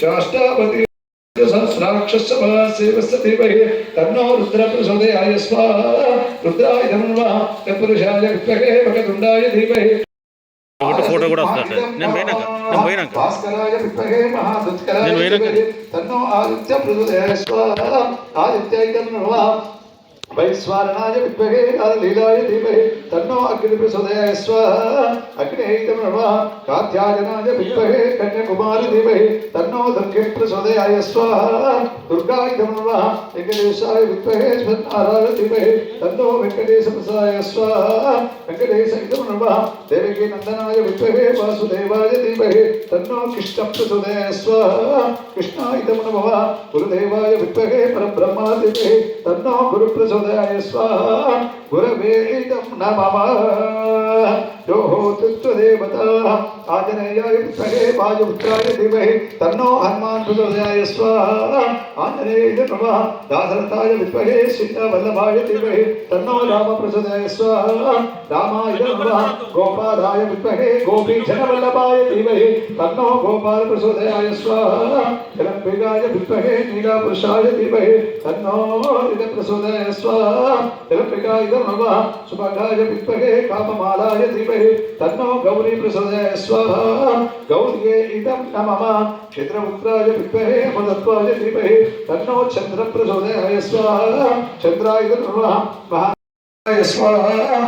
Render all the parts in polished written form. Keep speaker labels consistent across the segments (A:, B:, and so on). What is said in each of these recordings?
A: काष्ठापति सहस्राक्षस्य धीमहि तन्नो रुद्र प्रचोदयाय स्वाहा रुद्राय नमः तत्पुरुषाय विद्महे वक्रतुण्डाय धीमहि
B: फोटो కూడా వస్తుంది నేను పోయినాక
A: భాస్కరాయ విద్మహే మహాదుత్కరాయ ధీమహి తన్నో ఆదిత్య ప్రచోదయాయ స్వాహా ఆదిత్యాయ నమః वैश्वानराय विद्महे काललीलाय धीमहि तन्नो अग्नि प्रचोदयाय स्वाहा अग्नेय नमः कात्यायनाय विद्महे कन्याकुमारी धीमहि तन्नो दुर्गे प्रचोदयाय स्वाहा दुर्गाय नमः वेंकटेशाय विद्महे नारायणाय धीमहि तन्नो वेंकटेश प्रचोदयाय स्वाहा वेंकटेशाय नमः देवकी नंदनाय विद्महे वासुदेवाय धीमहि तन्नो कृष्ण प्रचोदयाय स्वाहा कृष्णाय नमः गुरुदेवाय विद्महे परब्रह्मणे धीमहि तन्नो गुरु प्रचोदयाय स्वाहा गुरवे नमः यो होतुत्वदेवता आंजनेयाय विद्महे वायुपुत्राय धीमहि तन्नो हनुमान् प्रचोदयाय स्वाहा आंजनेय नमः दाशरथाय विद्महे सीतावल्लभाय धीमहि तन्नो राम प्रचोदयाय स्वाहा रामाय नमः गोपालाय विद्महे गोपीजनवल्लभाय धीमहि तन्नो गोपाल प्रचोदयाय स्वाहा जलम्बिकाय विद्महे नीलापुरुषाय धीमहि तन्नो प्रचोदयाय स्वाहा जलम्बिकाय नमः सुभगाय विद्महे काममालाय धीमहि तन्नो गौरी प्रचोदयाय स्वाहा गौर्ये इदं नमः क्षेत्रपुत्राय विद्महे मदत्वाय धीमहि तन्नो चन्द्र प्रचोदयाय स्वाहा चन्द्राय नमः महाय स्वाहा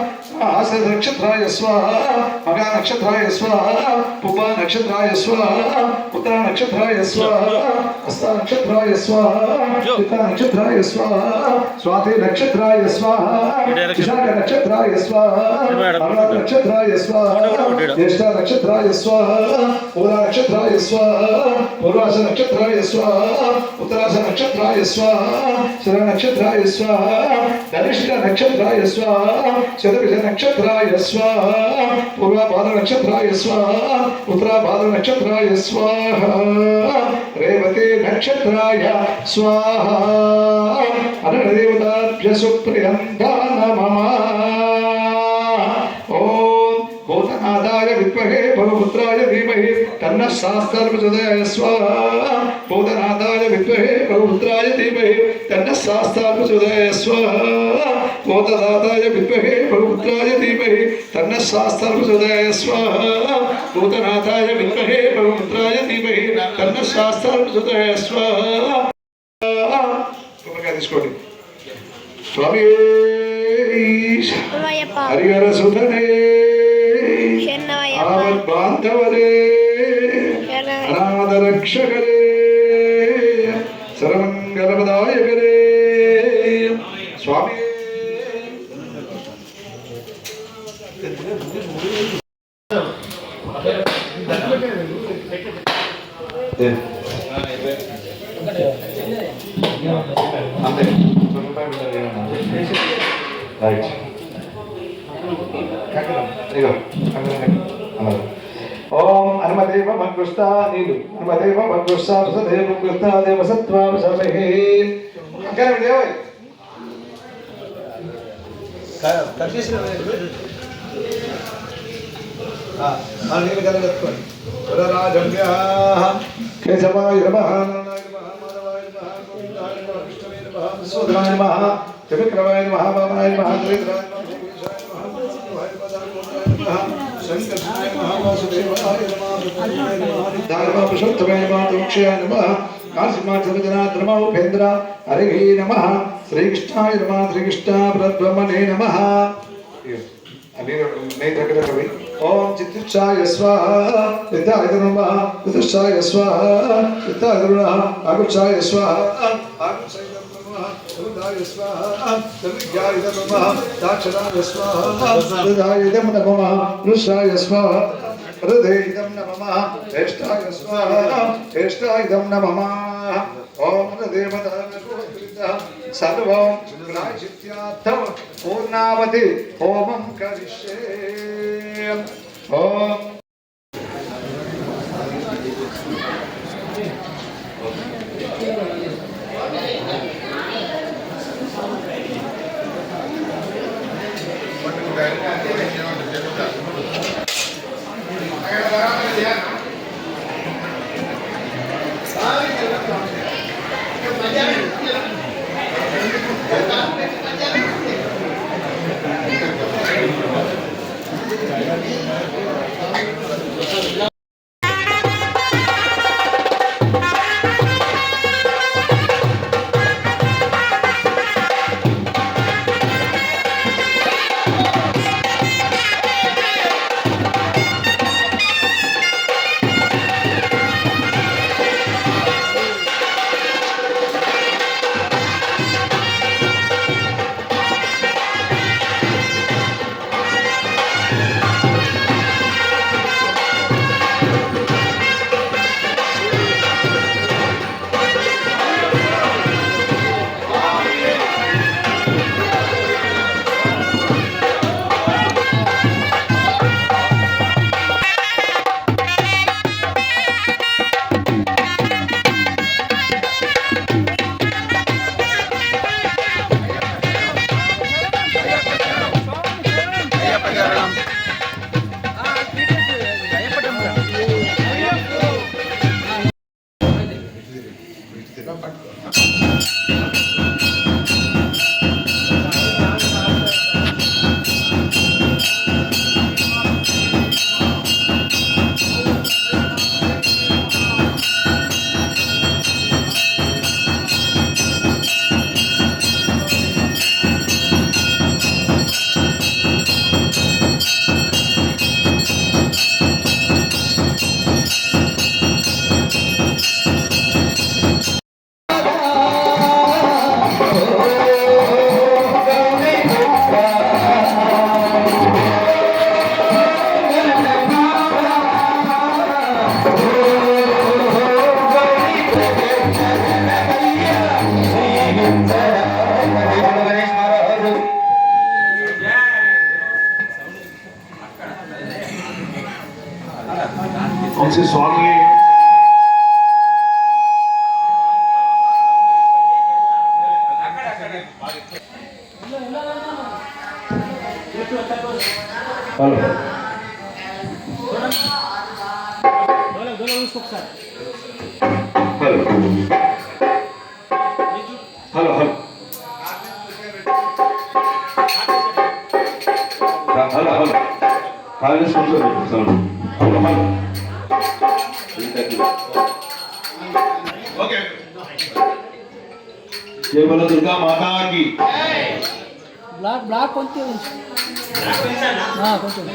A: आस नक्षत्राय स्वाहा मगा नक्षत्राय स्वाहा पुबा नक्षत्राय स्वाहा उत्तरा नक्षत्राय स्वाहा हस्ता नक्षत्राय स्वाहा चित्ता नक्षत्राय स्वाहा स्वाति नक्षत्राय स्वाहा विशाख नक्षत्राय स्वाहा अनुराधा नक्षत्राय स्वाहा ज्येष्ठा नक्षत्राय स्वाहा मूला नक्षत्राय स्वाहा पूर्वाष नक्षत्राय स्वाहा उत्तराष नक्षत्राय स्वाहा श्रवण नक्षत्राय स्वाहा धनिष्ठा नक्षत्राय स्वाहा शतभिष नक्षत्राय स्वाहा पूर्वाभाद्र नक्षत्राय स्वाहा उत्तराभाद्र नक्षत्राय स्वाहा रेवती नक्षत्राय स्वाहा अनदेवताभ्य सुप्रियन्ता नमः ओम भूतनाथाय विद्महे भवपुत्राय धीमहि तन्नः शास्त्रं प्रचोदयाय स्वाहा भूतनाथाय विद्महे भवपुत्राय धीमहि तन्नः शास्त्रं प्रचोदयाय स्वाहा भूतनाथाय विद्महे भवपुत्राय धीमहि तन्नः शास्त्रं प्रचोदयाय स्वाहा भूतनाथाय विद्महे भवपुत्राय धीमहि तन्नः शास्त्रं प्रचोदयाय स्वाहा తీసుకోండి స్వామి హరిహర సుధనే ఆపద్బాంధవరే అనాథ రక్షకరే సర్వమంగళదాయకరే స్వామి రైట్ ఓం హనుమదేవ మంగృష్ట నీలు హనుమదేవ మంగృష్ట వసదేవ మంగృష్ట దేవ సత్వా వసమహే అంకల్ దేవ కర్షేసిన నీళ్ళు కలగట్టుకోండి వరరాజమ్య కేశవాయ నమః నారాయణ నమః మాధవాయ నమః గోవిందాయ నమః విష్ణువే నమః మధుసూదనాయ నమః త్రివిక్రమాయ నమః వామనాయ నమః త్రివిక్రమాయ నమః శ్రీవిశాయ నమః మధుసూదనాయ నమః శంకరాయ నమః వాసుదేవాయ నమః ప్రపన్నాయ నమః నిత్యాయ నమః పురుషోత్తమాయ నమః దోక్షయాయ నమః కాశీమాచరజనాథ నమః ఉపేంద్ర హరిహి నమః శ్రీకృష్ణాయ నమః శ్రీకృష్ణ పరబ్రహ్మణే నమః ओम चित्तुच्छाय स्वाहा विद्याय नमः विदुच्छाय स्वाहा विद्याय नमः आगुच्छाय स्वाहा आगुच्छाय नमः सुदाय स्वाहा सविज्ञाय नमः दाक्षराय स्वाहा हृदयाय नमः रुषाय स्वाहा हृदय नमः ज्येष्ठाय स्वाहा ज्येष्ठाय नमः ओम देवता सर्वं प्रायश्चित्तार्थं पूर्णावति होमं करिष्ये ओम Vamshi Swami hello hello hello hello hello college hello hello okay జై బోలో దుర్గా మాతా की
C: బ్లాక్ కొంచెం కొంచెం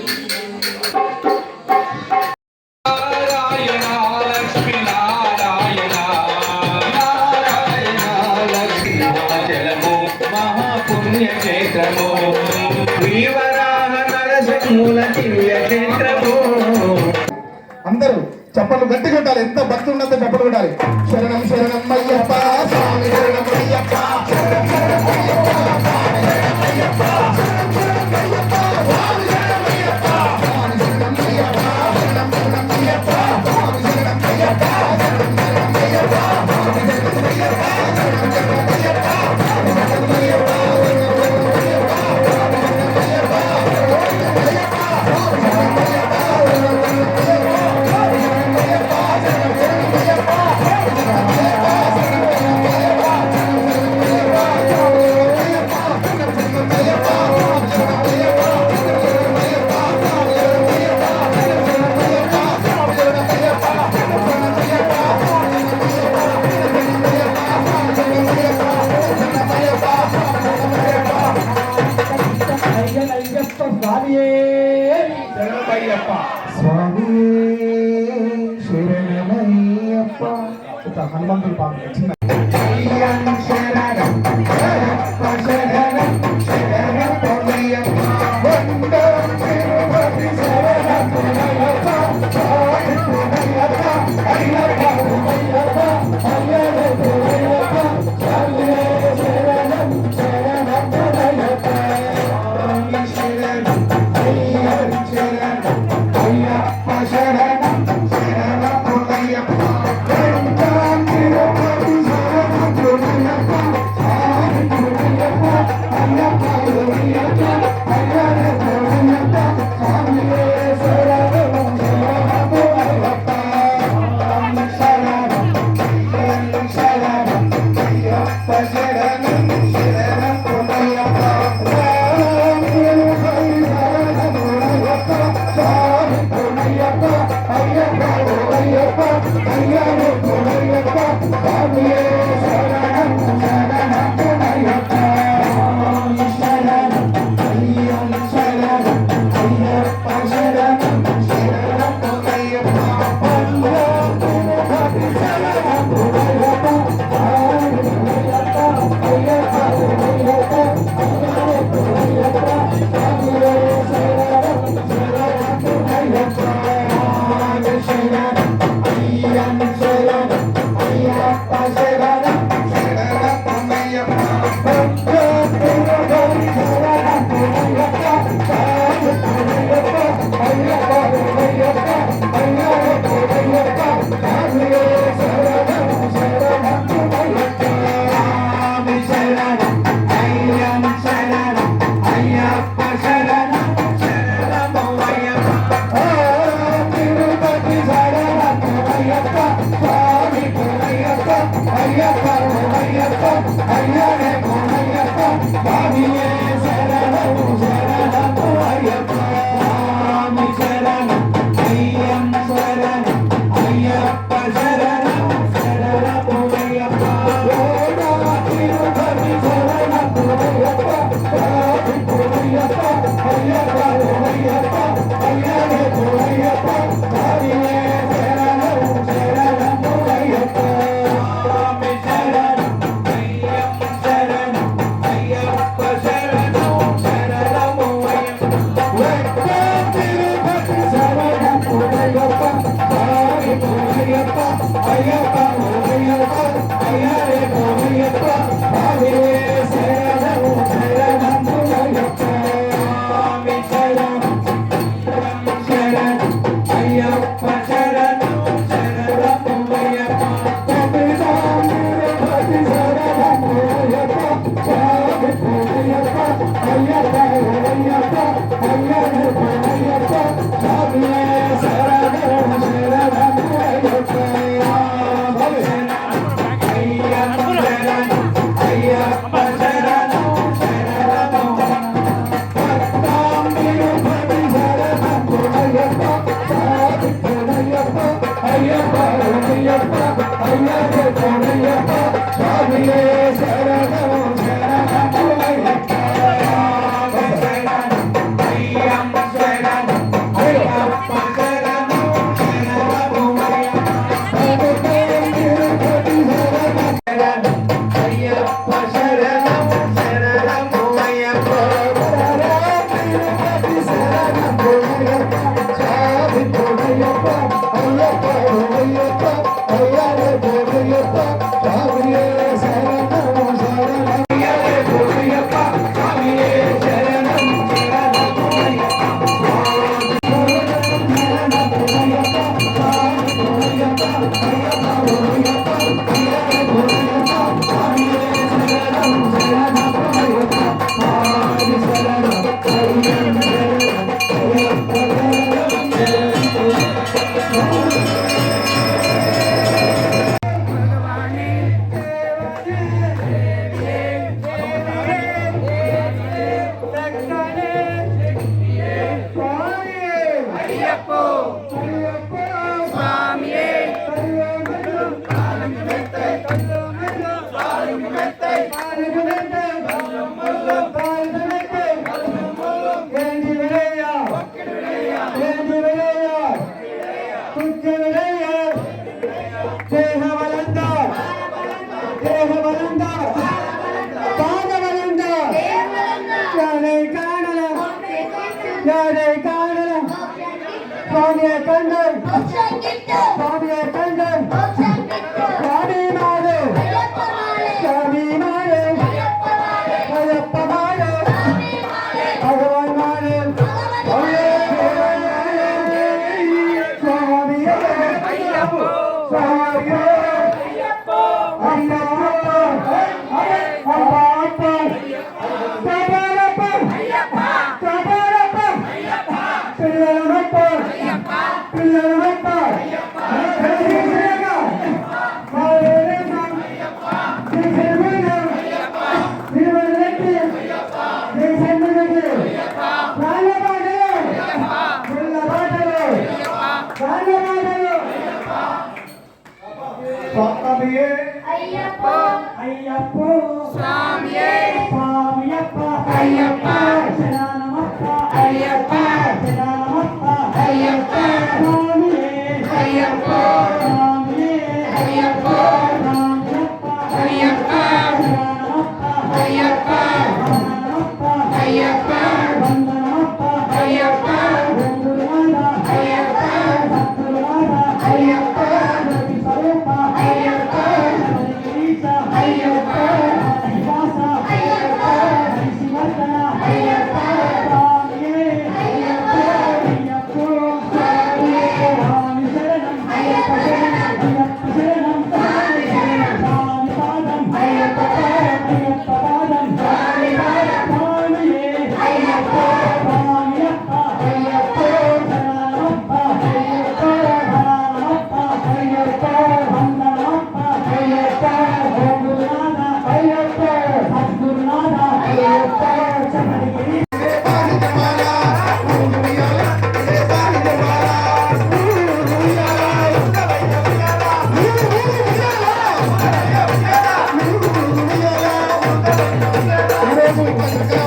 D: పుణ్యక్షేత్రము శ్రీవరాహ నరసింహుల దివ్యక్షేత్రము.
E: అందరూ చప్పట్లు గట్టి కొట్టాలి. ఎంత భక్తి ఉన్నంత చప్పట్లు కొట్టాలి. శరణం శరణం అయ్యప్ప స్వామి శరణం అయ్యప్ప శరణం శరణం అయ్యప్ప స్వామి శరణం అయ్యప్ప శరణం శరణం అయ్యప్ప స్వామి శరణం అయ్యప్ప స్వామి శరణం అయ్యప్ప శరణం శరణం అయ్యప్ప స్వామి శరణం అయ్యప్ప శరణం శరణం అయ్యప్ప స్వామి శరణం అయ్యప్ప శరణం శరణం అయ్యప్ప స్వామి శరణం అయ్యప్ప హనుమంతుడు పాట చిన్న అయ్యప్ప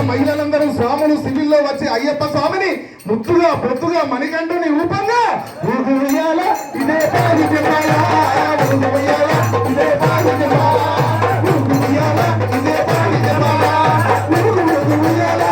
E: మహిళలందరూ స్వాములు సివిల్లో వచ్చి అయ్యప్ప స్వామిని ముద్దుగా పొద్దుగా మణికంఠుని రూపంగా ఊగుయాల ఇదే పారిజమాల ఊగుయాల ఇదే పారిజమాల ఊగుయాల ఇదే పారిజమాల ఊగుయాల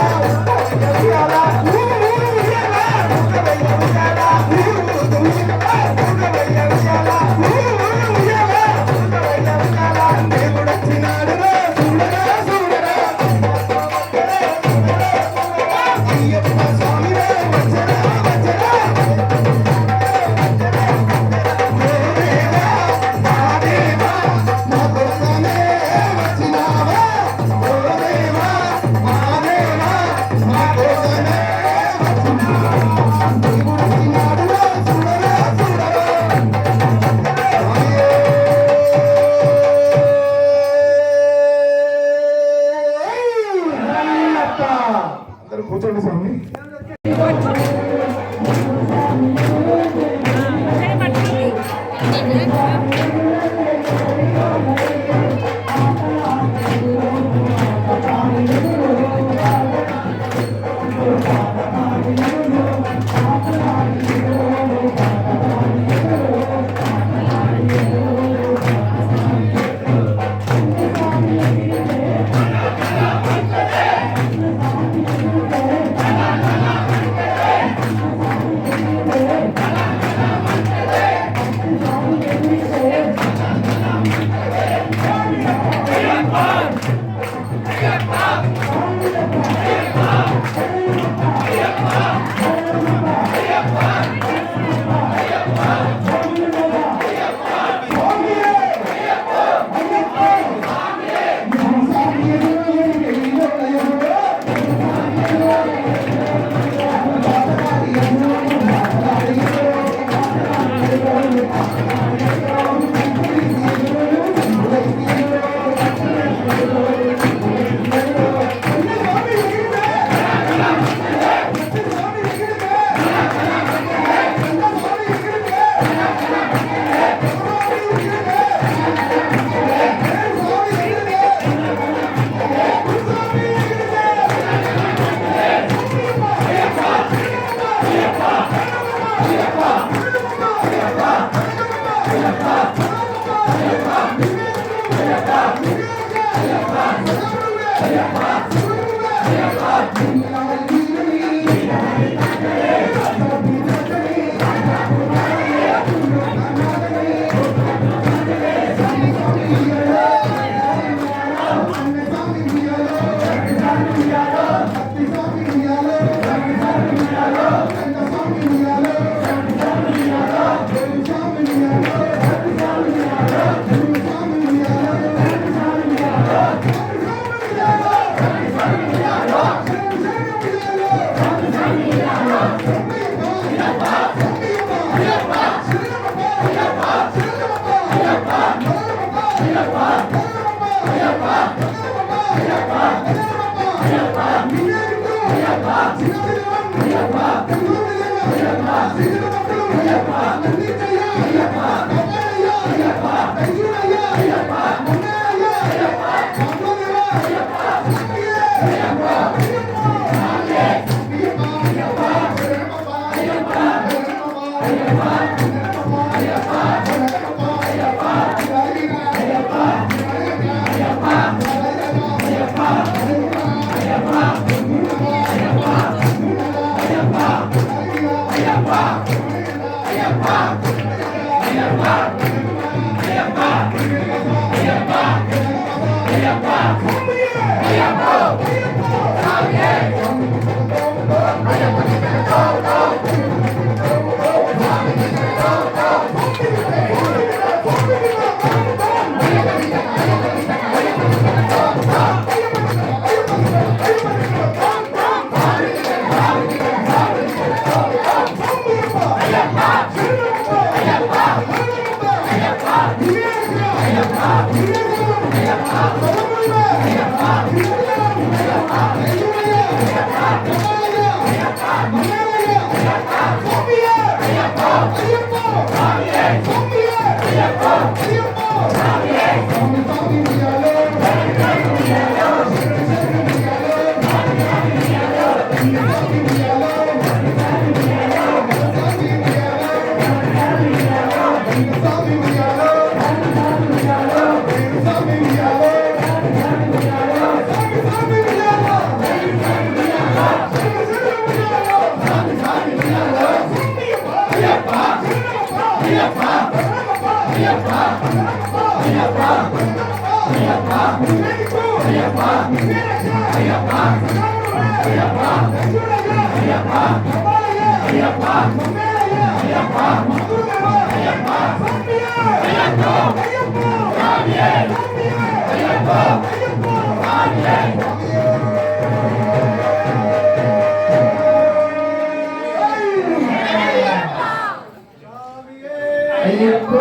E: అందరూ కూర్చోండి స్వామి. ஐயப்போ